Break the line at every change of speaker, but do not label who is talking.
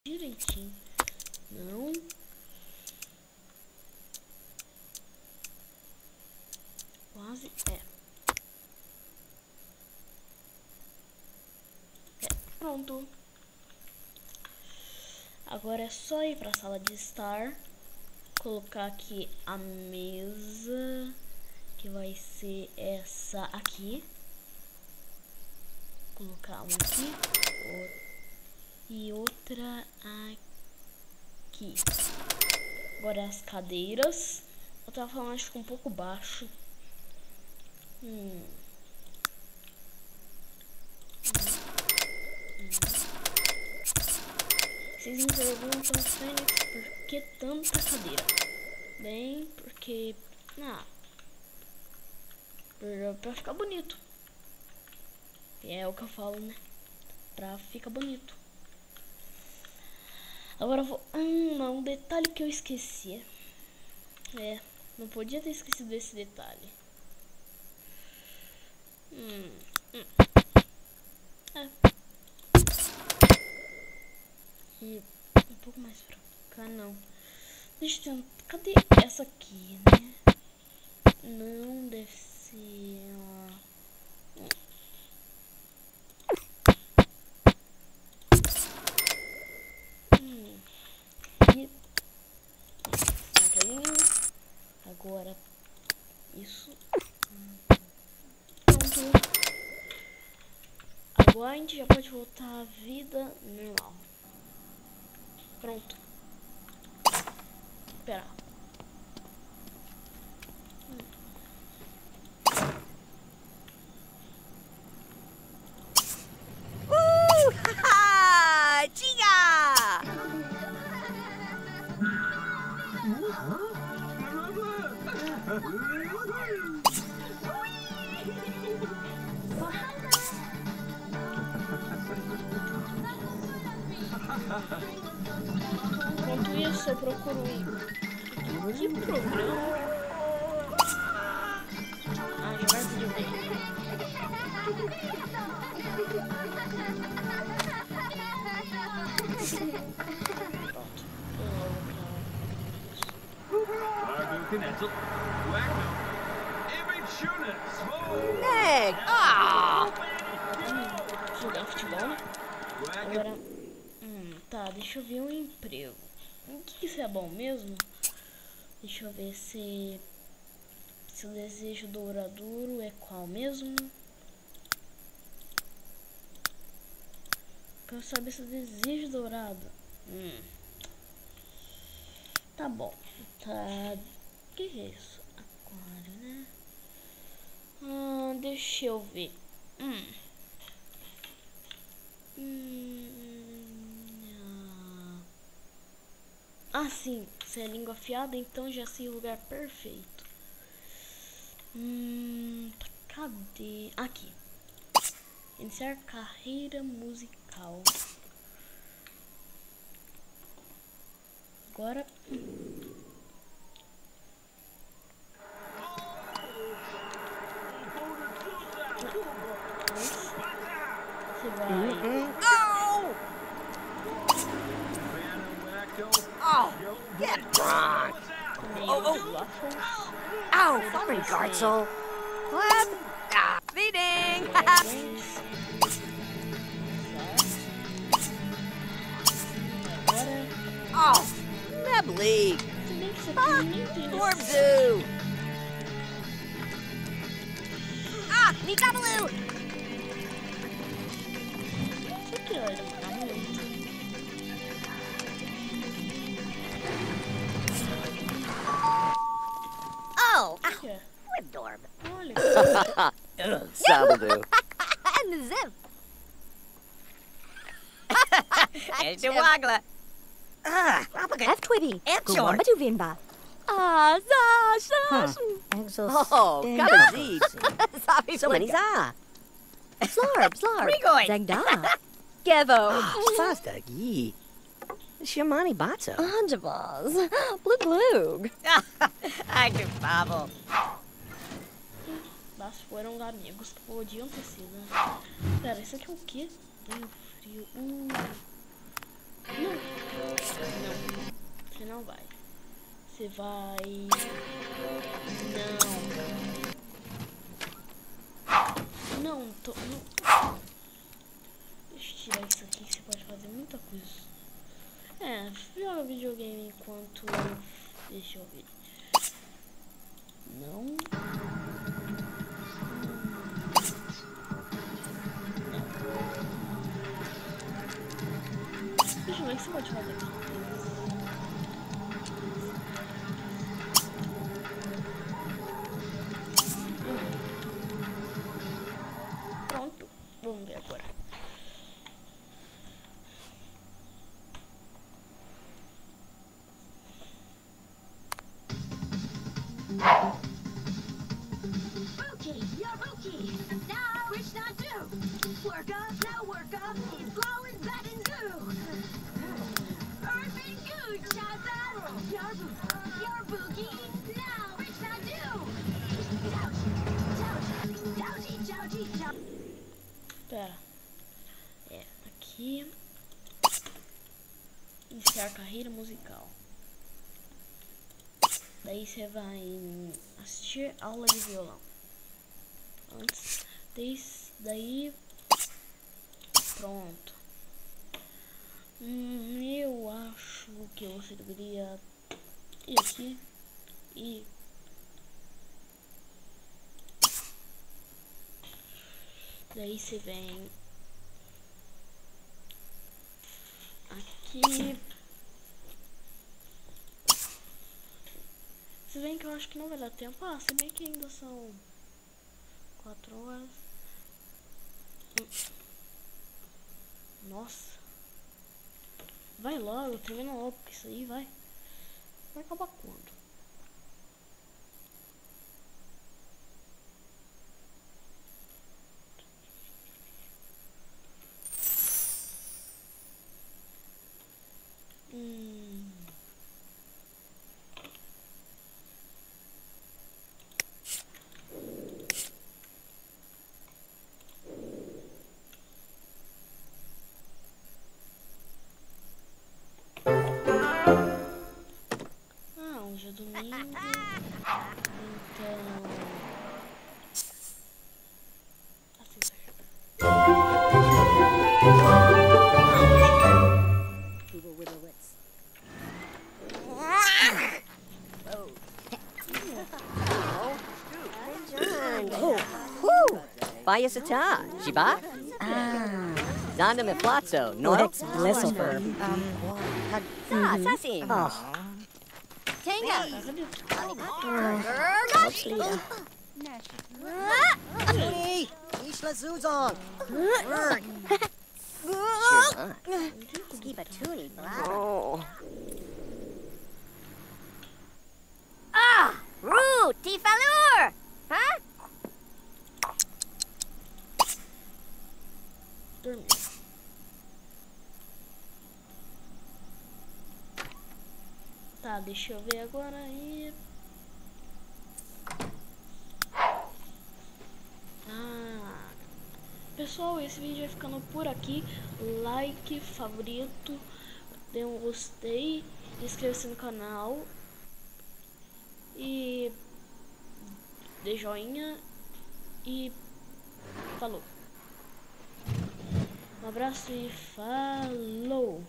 direitinho. Não. Quase pronto. Agora é só ir pra sala de estar. Colocar aqui a mesa, que vai ser essa aqui. Colocar uma aqui e outra aqui. Agora as cadeiras. Eu tava falando, acho que ficou um pouco baixo. Vocês me perguntam, Fênix, por que tanta cadeira? Bem, porque... pra ficar bonito. É o que eu falo, né? Pra ficar bonito. Agora eu vou... um detalhe que eu esqueci. Não podia ter esquecido esse detalhe. E um pouco mais pra cá, não. Deixa eu tentar... Cadê essa aqui, né? Não deve ser... Agora isso. Pronto. Agora a gente já pode voltar à vida normal. Pronto. Espera. Enquanto isso, eu procuro que programa? Jogar videogame. Jogar futebol, né? Agora, tá, deixa eu ver um emprego. O que isso é bom mesmo? Deixa eu ver se o desejo duradouro é qual mesmo. Quero saber se o desejo dourado. Tá bom. Tá. O que é isso? Aquário, né? Deixa eu ver. Sim, se é língua afiada, então já sei o lugar perfeito. Cadê? Aqui. Iniciar carreira musical. Agora. Você vai.
Get drunk! Sorry, Gartzel. What? Feeding! Nebly! Gorbzoo! Nikabaloo!
Wibdorb.
Sabadoo.
And the Ziv.
It's a waggler.
F-Twibby.
F-short.
Vinba.
Oh, Kabazid. So many za.
Slorb.
Rigoy.
Zagda. Gevo.
Fasta Gee. Shamani Batso.
Anjabaz. Blug.
Ai, que favo.
Mas foram amigos que podiam ter sido, né? Pera, isso aqui é o quê? Tenho frio. Não. Você vai... Não. Não. Deixa eu tirar isso aqui que você pode fazer muita coisa. Joga videogame enquanto... Deixa eu ver. Não. Deixa eu ver o que você pode fazer aqui. Pronto. Vamos ver agora. Pera. Aqui. Iniciar carreira musical. Daí você vai assistir aula de violão. Antes. Daí. Pronto. Eu acho que você deveria ir aqui e daí você vem aqui. Se bem que eu acho que não vai dar tempo. Se bem que ainda são 4 horas. Nossa. Vai logo, termina logo, porque isso aí vai acabar quando? Hoje é domingo, então...
Vaya Sata, Shiba? Zanda me Platzo, Norex Blissselberg. Sasim.
Tenga.
Isla Zuzon. Skibatuni.
Roo, Tifalur. Huh?
Dormir. Tá, deixa eu ver agora aí. Pessoal, esse vídeo vai ficando por aqui. Like, favorito, dê um gostei, inscreva-se no canal e dê joinha e falou. Um abraço e falou!